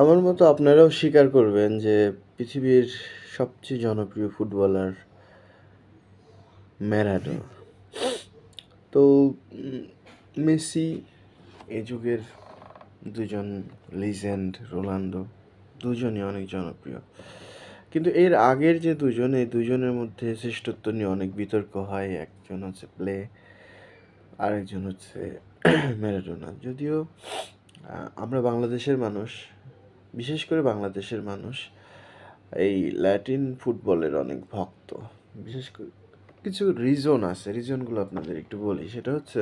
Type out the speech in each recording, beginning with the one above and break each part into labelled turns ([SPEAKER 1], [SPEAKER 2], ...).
[SPEAKER 1] আমার মতো আপনারাও স্বীকার করবেন যে পৃথিবীর সবচেয়ে জনপ্রিয় ফুটবলার ম্যারাডোনা। তো মেসি এই যুগের দুজন লিজেন্ড, রোনাল্ডো দুজনই অনেক জনপ্রিয়। কিন্তু এর আগের যে দুজন, এই দুজনের মধ্যে শ্রেষ্ঠত্ব নিয়ে অনেক বিতর্ক হয়। একজন হচ্ছে প্লে, আরেকজন হচ্ছে ম্যারাডোনা। যদিও আমরা বাংলাদেশের মানুষ, বিশেষ করে বাংলাদেশের মানুষ এই ল্যাটিন ফুটবলের অনেক ভক্ত। বিশেষ করে কিছু রিজন আছে, রিজনগুলো আপনাদের একটু বলি। সেটা হচ্ছে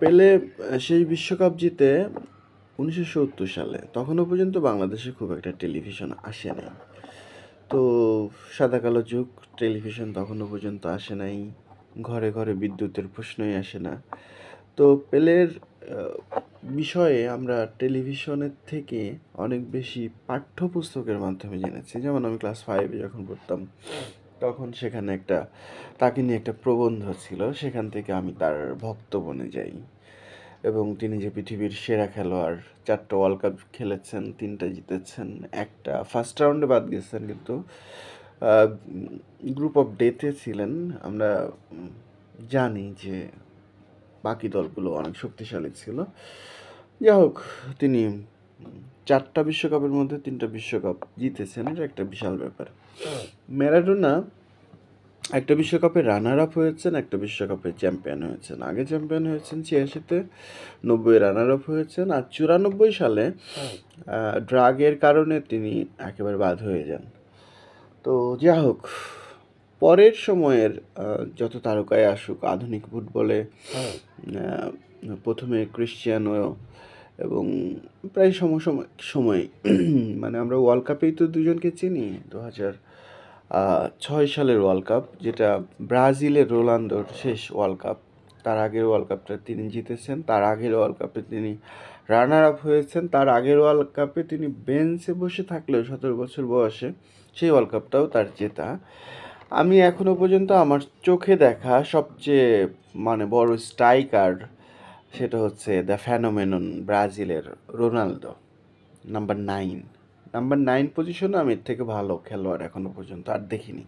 [SPEAKER 1] পেলে সেই বিশ্বকাপ জিতে 1970 সালে। তখনও পর্যন্ত বাংলাদেশে খুব একটা টেলিভিশন আসেনি। তো সাদা কালো যুগ, টেলিভিশন তখনও পর্যন্ত আসে নাই। ঘরে ঘরে বিদ্যুতের প্রশ্নই আসে না। তো পেলের বিষয়ে আমরা টেলিভিশনের থেকে অনেক বেশি পাঠ্যপুস্তকের মাধ্যমে জেনেছি। যেমন আমি ক্লাস 5-এ যখন পড়তাম, তখন সেখানে তাকে নিয়ে একটা প্রবন্ধ ছিল। সেখান থেকে আমি তার ভক্ত বনে যাই। এবং তিনি যে পৃথিবীর সেরা খেলোয়াড়, 4টা ওয়ার্ল্ড কাপ খেলেছেন, 3টা জিতেছেন, একটা ফার্স্ট রাউন্ডে বাদ গেছেন, কিন্তু গ্রুপ অফ ডেথে ছিলেন। আমরা জানি যে বাকি দলগুলো অনেক শক্তিশালী ছিল। যাই হোক, তিনি 4টা বিশ্বকাপের মধ্যে 3টা বিশ্বকাপ জিতেছেন, এটা একটা বিশাল ব্যাপার। ম্যারাডোনা একটা বিশ্বকাপে রানার আপ হয়েছেন, একটা বিশ্বকাপে চ্যাম্পিয়ন হয়েছেন। আগে চ্যাম্পিয়ন হয়েছেন 86-তে, 90-এ রানার আপ হয়েছেন, আর 94 সালে ড্রাগের কারণে তিনি একেবারে বাদ হয়ে যান। তো যা হোক, পরের সময়ের যত তারকাই আসুক আধুনিক ফুটবলে, প্রথমে ক্রিশ্চিয়ানো এবং প্রায় সময় মানে আমরা ওয়ার্ল্ড কাপেই তো দুজনকে চিনি। 2006 সালের ওয়ার্ল্ড কাপ, যেটা ব্রাজিলের রোনাল্ডোর শেষ ওয়ার্ল্ড কাপ। তার আগের ওয়ার্ল্ড কাপটা তিনি জিতেছেন, তার আগের ওয়ার্ল্ড কাপে তিনি রানার আপ হয়েছেন, তার আগের ওয়ার্ল্ড কাপে তিনি বেঞ্চে বসে থাকলেও 17 বছর বয়সে সেই ওয়ার্ল্ড কাপটাও তার জেতা। আমি এখনো পর্যন্ত আমার চোখে দেখা সবচেয়ে বড় স্ট্রাইকার, সেটা হচ্ছে দ্য ফেনোমেনন, ব্রাজিলের রোনালদো। নাম্বার 9 পজিশনে আমি এর থেকে ভালো খেলোয়াড় এখনো পর্যন্ত আর দেখিনি।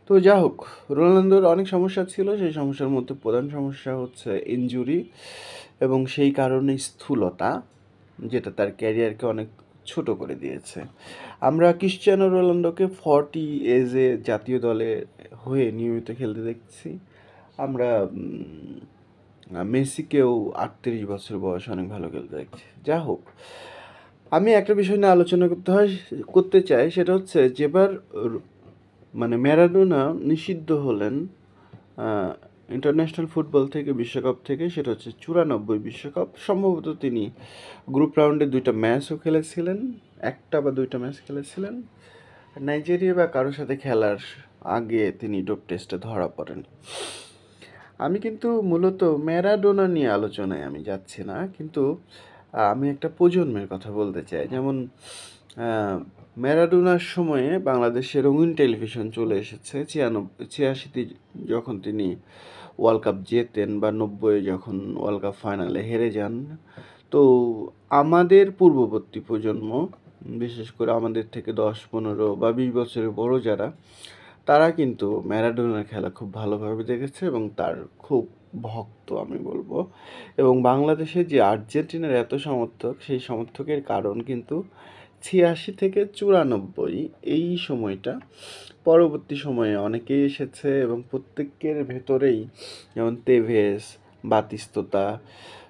[SPEAKER 1] তো যা হোক, রোনালদোর অনেক সমস্যা ছিল। সেই সমস্যার মধ্যে প্রধান সমস্যা হচ্ছে ইনজুরি, এবং সেই কারণে স্থূলতা, যেটা তার ক্যারিয়ারকে অনেক ছোট করে দিয়েছে। আমরা ক্রিশ্চিয়ানো রোনালদোকে 40 এজে জাতীয় দলে হয়ে নিয়মিত খেলতে দেখছি। আমরা মেসিকেও 38 বছর বয়সে অনেক ভালো খেলতে দেখছি। যা হোক, আমি একটা বিষয় নিয়ে আলোচনা করতে চাই। সেটা হচ্ছে যেবার ম্যারাডোনা নিষিদ্ধ হলেন ইন্টারন্যাশনাল ফুটবল থেকে, বিশ্বকাপ থেকে, সেটা হচ্ছে 94 বিশ্বকাপ। সম্ভবত তিনি গ্রুপ রাউন্ডে 2টা ম্যাচও খেলেছিলেন, 1টা বা 2টা ম্যাচ খেলেছিলেন। নাইজেরিয়া বা কারোর সাথে খেলার আগে তিনি ডোপ টেস্টে ধরা পড়েন। আমি কিন্তু মূলত ম্যারাডোনা নিয়ে আলোচনায় আমি যাচ্ছি না, কিন্তু আমি একটা প্রজন্মের কথা বলতে চাই। যেমন ম্যারাডোনার সময়ে বাংলাদেশে রঙিন টেলিভিশন চলে এসেছে। 86-তে যখন তিনি ওয়ার্ল্ড কাপ জেতেন, বা 90-এ যখন ওয়ার্ল্ড কাপ ফাইনালে হেরে যান। তো আমাদের পূর্ববর্তী প্রজন্ম, বিশেষ করে আমাদের থেকে 10, 15 বা 20 বছরের বড় যারা, তারা কিন্তু ম্যারাডোনার খেলা খুব ভালোভাবে দেখেছে এবং তার খুব ভক্ত আমি বলবো। এবং বাংলাদেশে যে আর্জেন্টিনার এত সমর্থক, সেই সমর্থকের কারণ কিন্তু 86 থেকে 94 এই সময়টা। পরবর্তী সময়ে অনেকেই এসেছে এবং প্রত্যেকের ভেতরেই, যেমন তেভেস, বাতিস্তুতা,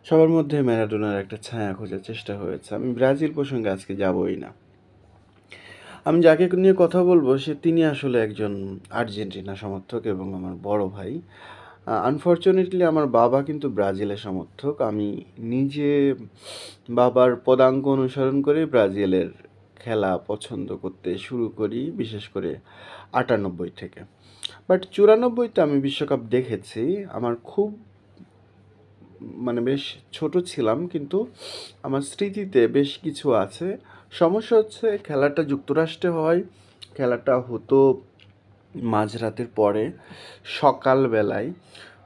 [SPEAKER 1] সবার মধ্যে ম্যারাডোনার একটা ছায়া খোঁজার চেষ্টা হয়েছে। আমি ব্রাজিল প্রসঙ্গে আজকে যাবই না। আমি যাকে নিয়ে কথা বলবো তিনি আসলে একজন আর্জেন্টিনা সমর্থক এবং আমার বড় ভাই। আনফর্চুনেটলি আমার বাবা কিন্তু ব্রাজিলের সমর্থক। আমি নিজে বাবার পদাঙ্ক অনুসরণ করে ব্রাজিলের খেলা পছন্দ করতে শুরু করি, বিশেষ করে 98 থেকে। বাট 94-তে আমি বিশ্বকাপ দেখেছি। আমার খুব বেশ ছোট ছিলাম, কিন্তু আমার স্মৃতিতে বেশ কিছু আছে। সমস্যা হচ্ছে খেলাটা যুক্তরাষ্ট্রে হয়, খেলাটা হতো মাঝরাতের পরে, সকালবেলায়।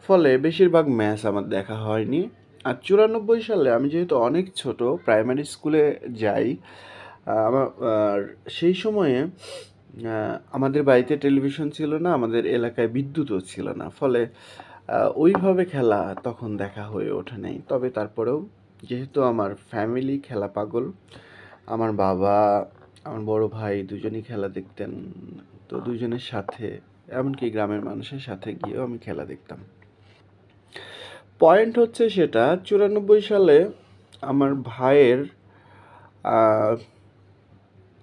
[SPEAKER 1] ফলে বেশিরভাগ ম্যাচ আমার দেখা হয়নি। আর 94 সালে আমি যেহেতু অনেক ছোট, প্রাইমারি স্কুলে যাই, আমার আর সেই সময়ে আমাদের বাড়িতে টেলিভিশন ছিল না, আমাদের এলাকায় বিদ্যুৎও ছিল না। ফলে ওইভাবে খেলা তখন দেখা হয়ে ওঠে নাই। তবে তারপরেও যেহেতু আমার ফ্যামিলি খেলা পাগল, আমার বাবা, আমার বড় ভাই দুজনই খেলা দেখতেন। তো দুজনের সাথে, এমনকি গ্রামের মানুষের সাথে গিয়েও আমি খেলা দেখতাম। পয়েন্ট হচ্ছে সেটা 94 সালে আমার ভাইয়ের আহ,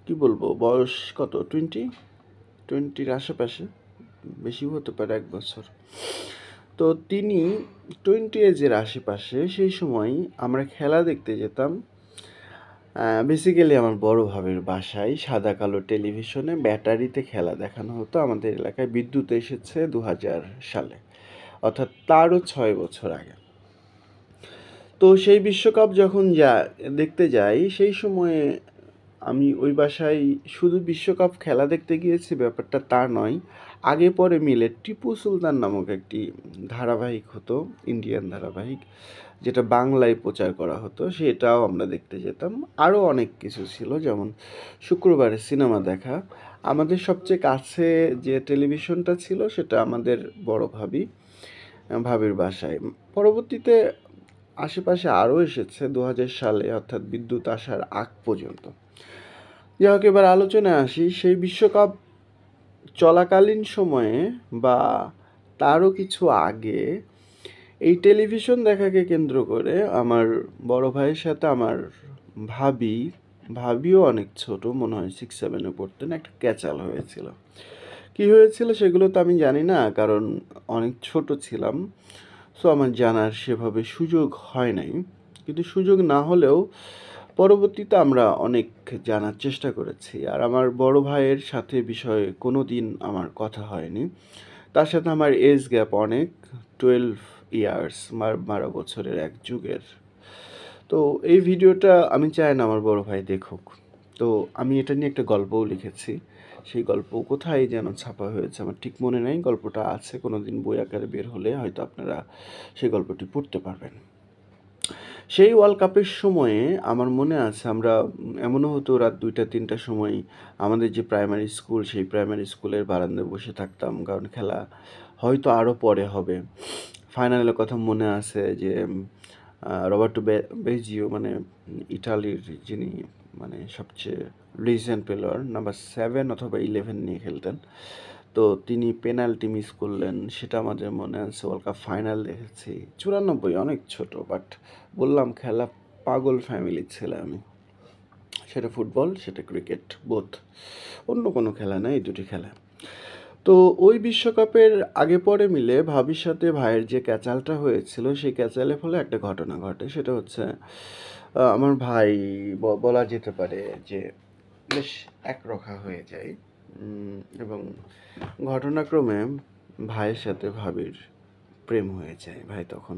[SPEAKER 1] কি বলবো, বয়স কত, 20-20-র আশেপাশে, বেশিও হতে পারে 1 বছর। তো তিনি 20 এজের আশেপাশে, সেই সময় আমরা খেলা দেখতে যেতাম বেসিক্যালি আমার বড় ভাবির বাসায়। সাদা কালো টেলিভিশনে ব্যাটারিতে খেলা দেখানো হতো। আমাদের এলাকায় বিদ্যুৎ এসেছে 2000 সালে, অর্থাৎ তারও 6 বছর আগে। তো সেই বিশ্বকাপ যখন দেখতে যাই, সেই সময়ে আমি ওই বাসায় শুধু বিশ্বকাপ খেলা দেখতে গিয়েছি ব্যাপারটা তা নয়, আগে পরে মিলে টিপু সুলতান নামক একটি ধারাবাহিক হতো, ইন্ডিয়ান ধারাবাহিক, যেটা বাংলায় প্রচার করা হতো, সেটাও আমরা দেখতে যেতাম। আরও অনেক কিছু ছিল, যেমন শুক্রবারে সিনেমা দেখা। আমাদের সবচেয়ে কাছে যে টেলিভিশনটা ছিল সেটা আমাদের বড় ভাবির বাসায়। পরবর্তীতে আশেপাশে আরও এসেছে 2000 সালে, অর্থাৎ বিদ্যুৎ আসার আগ পর্যন্ত। যাই হোক, এবার আলোচনায় আসি। সেই বিশ্বকাপ চলাকালীন সময়ে বা তারও কিছু আগে এই টেলিভিশন দেখাকে কেন্দ্র করে আমার বড় ভাইয়ের সাথে আমার ভাবিও অনেক ছোট, মনে হয় 6-7-এ পড়তেন, একটা ক্যাচাল হয়েছিল। কি হয়েছিল সেগুলো তো আমি জানি না, কারণ অনেক ছোট ছিলাম। সো আমার জানার সেভাবে সুযোগ হয় নাই। কিন্তু সুযোগ না হলেও পরবর্তীতে আমরা অনেক জানার চেষ্টা করেছি। আর আমার বড় ভাইয়ের সাথে বিষয়ে কোনো দিন আমার কথা হয়নি। তার সাথে আমার এজ গ্যাপ অনেক, 12 ইয়ার্স, 12 বছরের এক যুগের। তো এই ভিডিওটা আমি চাই না আমার বড় ভাই দেখুক। তো আমি এটা নিয়ে একটা গল্পও লিখেছি। সেই গল্প কোথায় যেন ছাপা হয়েছে আমার ঠিক মনে নেই। গল্পটা আছে, কোনো দিন বই আকারে বের হলে হয়তো আপনারা সেই গল্পটি পড়তে পারবেন। সেই ওয়ার্ল্ড কাপের সময়ে আমার মনে আছে, আমরা এমনও হতো রাত 2টা-3টার সময় আমাদের যে প্রাইমারি স্কুল, সেই প্রাইমারি স্কুলের বারান্দায় বসে থাকতাম, কারণ খেলা হয়তো আরও পরে হবে। ফাইনালের কথা মনে আছে যে রবার্টো বেজিও, মানে ইটালির যিনি মানে সবচেয়ে রিসেন্ট প্লেয়ার, নাম্বার 7 অথবা 11 নিয়ে খেলতেন, তো তিনি পেনাল্টি মিস করলেন, সেটা আমাদের মনে আছে। ওয়ার্ল্ড কাপ ফাইনাল দেখেছি 94, অনেক ছোট, বাট বললাম খেলা পাগল ফ্যামিলির ছেলে আমি। সেটা ফুটবল, সেটা ক্রিকেট, বোথ, অন্য কোনো খেলা না, এই দুটি খেলা। তো ওই বিশ্বকাপের আগে পরে মিলে ভাবির সাথে ভাইয়ের যে ক্যাচালটা হয়েছিল, সেই ক্যাচালের ফলে একটা ঘটনা ঘটে। সেটা হচ্ছে আমার ভাই বলা যেতে পারে যে বেশ একরোখা হয়ে যায়। এবং ঘটনাক্রমে ভাইয়ের সাথে ভাবির প্রেম হয়ে যায়। ভাই তখন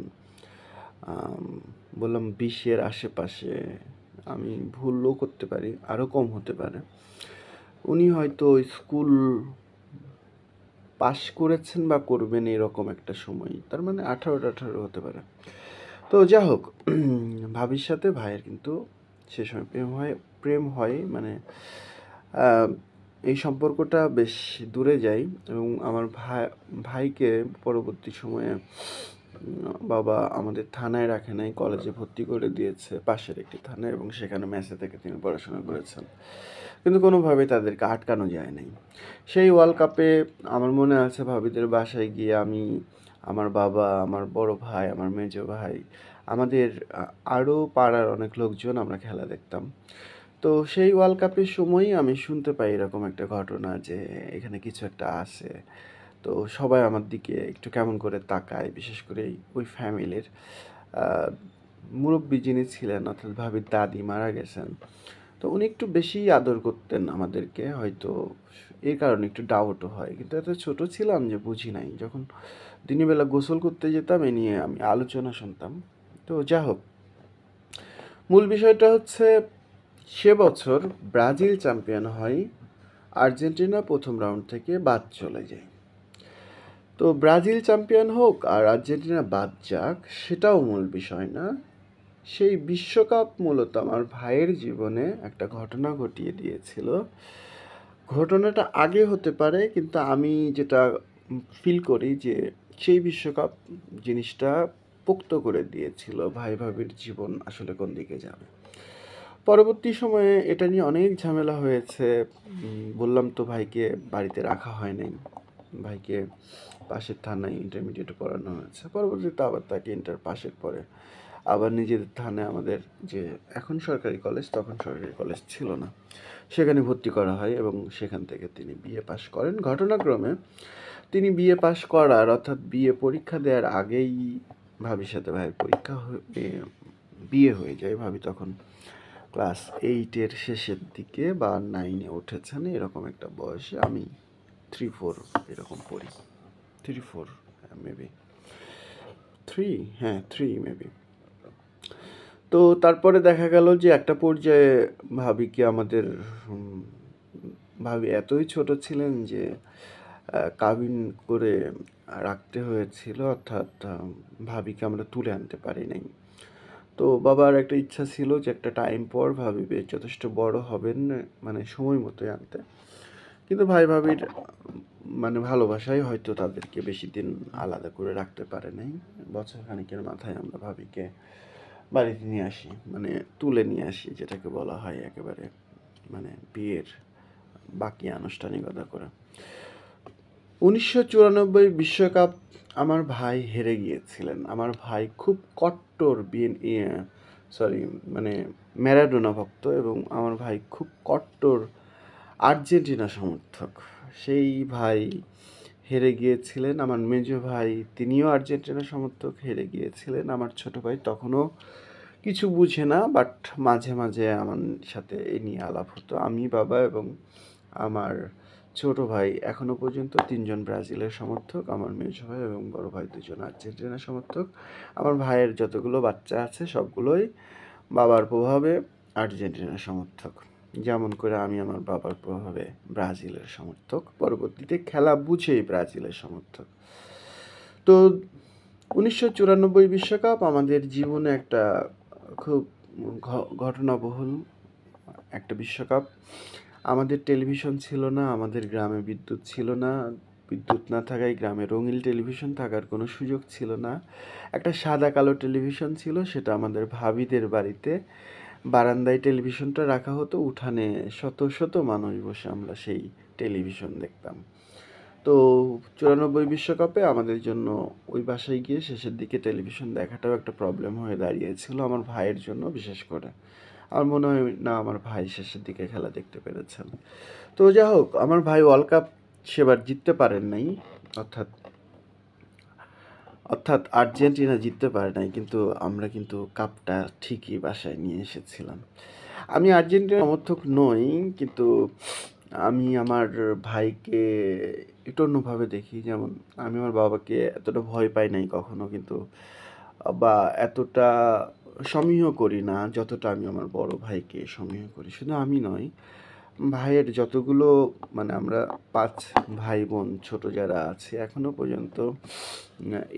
[SPEAKER 1] বললাম 20-এর আশেপাশে, আমি ভুলও করতে পারি, আরও কম হতে পারে। উনি হয়তো স্কুল পাশ করেছেন বা করবেন এরকম একটা সময়, তার মানে 18 হতে পারে। তো যা হোক, ভাবির সাথে ভাইয়ের কিন্তু সে সময় প্রেম হয় মানে এই সম্পর্কটা বেশ দূরে যায়। এবং আমার ভাইকে পরবর্তী সময়ে বাবা আমাদের থানায় রাখে নাই, কলেজে ভর্তি করে দিয়েছে পাশের একটি থানায়, এবং সেখানে মেসে থেকে তিনি পড়াশোনা করেছেন। কিন্তু কোনোভাবে তাদেরকে আটকানো যায় নাই। সেই ওয়ার্ল্ড কাপে আমার মনে আছে ভাবিদের বাসায় গিয়ে আমি, আমার বাবা, আমার বড় ভাই, আমার মেজো ভাই, আমাদের আরও পাড়ার অনেক লোকজন আমরা খেলা দেখতাম। তো সেই ওয়ার্ল্ড কাপের সময়ই আমি শুনতে পাই এরকম একটা ঘটনা যে এখানে কিছু একটা আছে। তো সবাই আমার দিকে একটু কেমন করে তাকায়, বিশেষ করে ওই ফ্যামিলির মুরব্বী যিনি ছিলেন, অর্থাৎ ভাবির দাদি মারা গেছেন। তো উনি একটু বেশিই আদর করতেন আমাদেরকে, হয়তো এই কারণে একটু ডাউটও হয়। কিন্তু এত ছোট ছিলাম যে বুঝি নাই। যখন দিনের বেলা গোসল করতে যেতাম, এ নিয়ে আমি আলোচনা শুনতাম। তো যা হোক, মূল বিষয়টা হচ্ছে সে বছর ব্রাজিল চ্যাম্পিয়ন হয়, আর্জেন্টিনা প্রথম রাউন্ড থেকে বাদ চলে যায়। তো ব্রাজিল চ্যাম্পিয়ন হোক আর আর্জেন্টিনা বাদ যাক সেটাও মূল বিষয় না। সেই বিশ্বকাপ মূলত আমার ভাইয়ের জীবনে একটা ঘটনা ঘটিয়ে দিয়েছিল। ঘটনাটা আগে হতে পারে, কিন্তু আমি যেটা ফিল করি যে সেই বিশ্বকাপ জিনিসটা পোক্ত করে দিয়েছিল ভাই ভাবির জীবন আসলে কোন দিকে যাবে। পরবর্তী সময়ে এটা নিয়ে অনেক ঝামেলা হয়েছে। বললাম তো, ভাইকে বাড়িতে রাখা হয় নাই। ভাইকে পাশের থানায় ইন্টারমিডিয়েট পড়ানো হয়েছে। পরবর্তীতে আবার তাকে ইন্টার পাশের পরে আবার নিজেদের থানায়, আমাদের যে এখন সরকারি কলেজ, তখন সরকারি কলেজ ছিল না, সেখানে ভর্তি করা হয় এবং সেখান থেকে তিনি বিএ পাশ করেন। ঘটনাক্রমে তিনি বিএ পাশ করার, অর্থাৎ বিএ পরীক্ষা দেওয়ার আগেই ভাবির সাথে ভাইয়ের বিয়ে হয়ে যায়। ভাবি তখন ক্লাস 8-এর শেষের দিকে বা 9-এ উঠেছেন, এরকম একটা বয়সে। আমি 3-4 এরকম পড়ি, 3-4 মেবি, 3 মেবি। তো তারপরে দেখা গেল যে একটা পর্যায়ে ভাবিকে আমাদের ভাবি এতই ছোট ছিলেন যে কাবিন করে রাখতে হয়েছিল, অর্থাৎ ভাবিকে আমরা তুলে আনতে পারি নাই। তো বাবার একটা ইচ্ছা ছিল যে একটা টাইম পর ভাবি যথেষ্ট বড় হবেন, মানে সময় মতোই আনতে। কিন্তু ভাই ভাবির মানে ভালোবাসাই হয়তো তাদেরকে বেশি দিন আলাদা করে রাখতে পারে নাই। বছর খানিকের মাথায় আমরা ভাবিকে বাড়িতে নিয়ে আসি, মানে তুলে নিয়ে আসি, যেটাকে বলা হয় একেবারে মানে বিয়ের বাকি আনুষ্ঠানিকতা করে। 1994 বিশ্বকাপ আমার ভাই হেরে গিয়েছিলেন। আমার ভাই খুব কট্টর মানে ম্যারাডোনা ভক্ত, এবং আমার ভাই খুব কট্টর আর্জেন্টিনা সমর্থক। সেই ভাই হেরে গিয়েছিলেন। আমার মেজো ভাই, তিনিও আর্জেন্টিনা সমর্থক, হেরে গিয়েছিলেন। আমার ছোট ভাই তখনও কিছু বুঝে না, বাট মাঝে মাঝে আমার সাথে এ নিয়ে আলাপ হতো। আমি, বাবা এবং আমার ছোট ভাই এখনো পর্যন্ত 3 জন ব্রাজিলের সমর্থক। আমার মেজো ভাই এবং বড় ভাই 2 জন আর্জেন্টিনা সমর্থক। আমার ভাইয়ের যতগুলো বাচ্চা আছে সবগুলোই বাবার প্রভাবে আর্জেন্টিনা সমর্থক। যেমন করে আমি আমার বাবার প্রভাবে ব্রাজিলের সমর্থক, পরবর্তীতে খেলা বুঝেই ব্রাজিলের সমর্থক। তো 1994 বিশ্বকাপ আমাদের জীবনে একটা খুব ঘটনাবহুল একটা বিশ্বকাপ। আমাদের টেলিভিশন ছিল না, আমাদের গ্রামে বিদ্যুৎ ছিল না। বিদ্যুৎ না থাকায় গ্রামে রঙিন টেলিভিশন থাকার কোনো সুযোগ ছিল না। একটা সাদা কালো টেলিভিশন ছিল, সেটা আমাদের ভাবিদের বাড়িতে বারান্দায় টেলিভিশনটা রাখা হতো। উঠানে শত শত মানুষ বসে আমরা সেই টেলিভিশন দেখতাম। তো 94 বিশ্বকাপে আমাদের জন্য ওই বাসায় গিয়ে শেষের দিকে টেলিভিশন দেখাটাও একটা প্রবলেম হয়ে দাঁড়িয়েছিল, আমার ভাইয়ের জন্য বিশেষ করে। আমার মনে হয় না আমার ভাই শেষের দিকে খেলা দেখতে পেরেছেন। তো যা হোক, আমার ভাই ওয়ার্ল্ড কাপ সেবার জিততে পারেন নাই, অর্থাৎ অর্থাৎ আর্জেন্টিনা জিততে পারে নাই, কিন্তু আমরা কিন্তু কাপটা ঠিকই বাসায় নিয়ে এসেছিলাম। আমি আর্জেন্টিনার সমর্থক নই, কিন্তু আমি আমার ভাইকে একটু অন্যভাবে দেখি। যেমন আমি আমার বাবাকে এতটা ভয় পাই নাই কখনো, কিন্তু বা এতটা সমীহ করি না যতটা আমি আমার বড় ভাইকে সমীহ করি। শুধু আমি নয়, ভাইয়ের যতগুলো, মানে আমরা 5 ভাই বোন ছোট যারা আছে এখনো পর্যন্ত,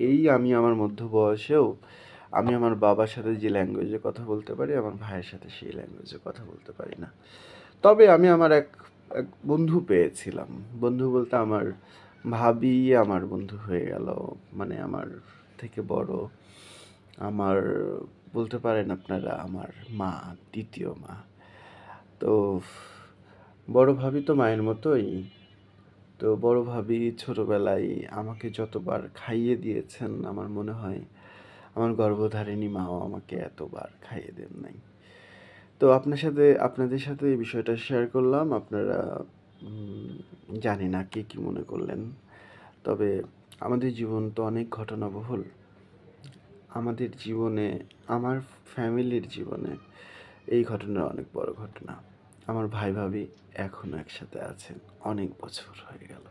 [SPEAKER 1] এই আমি আমার মধ্য বয়সেও আমি আমার বাবার সাথে যে ল্যাঙ্গুয়েজে কথা বলতে পারি, আমার ভাইয়ের সাথে সেই ল্যাঙ্গুয়েজে কথা বলতে পারি না। তবে আমি আমার এক এক বন্ধু পেয়েছিলাম। বন্ধু বলতে আমার ভাবি আমার বন্ধু হয়ে গেল। মানে আমার থেকে বড়, আমার বলতে পারেন আপনারা আমার মা, দ্বিতীয় মা। তো বড় ভাবি তো মায়ের মতোই। তো বড় ভাবি ছোটবেলায় আমাকে যতবার খাইয়ে দিয়েছেন, আমার মনে হয় আমার গর্ভধারিণী মাও আমাকে এতবার খাইয়ে দেন নাই। তো আপনাদের সাথে এই বিষয়টা শেয়ার করলাম। আপনারা জানি না কে কী মনে করলেন। তবে আমাদের জীবন তো অনেক ঘটনাবহুল। আমাদের জীবনে, আমার ফ্যামিলির জীবনে এই ঘটনা অনেক বড় ঘটনা। আমার ভাই ভাবি এখনও একসাথে আছেন, অনেক বছর হয়ে গেল।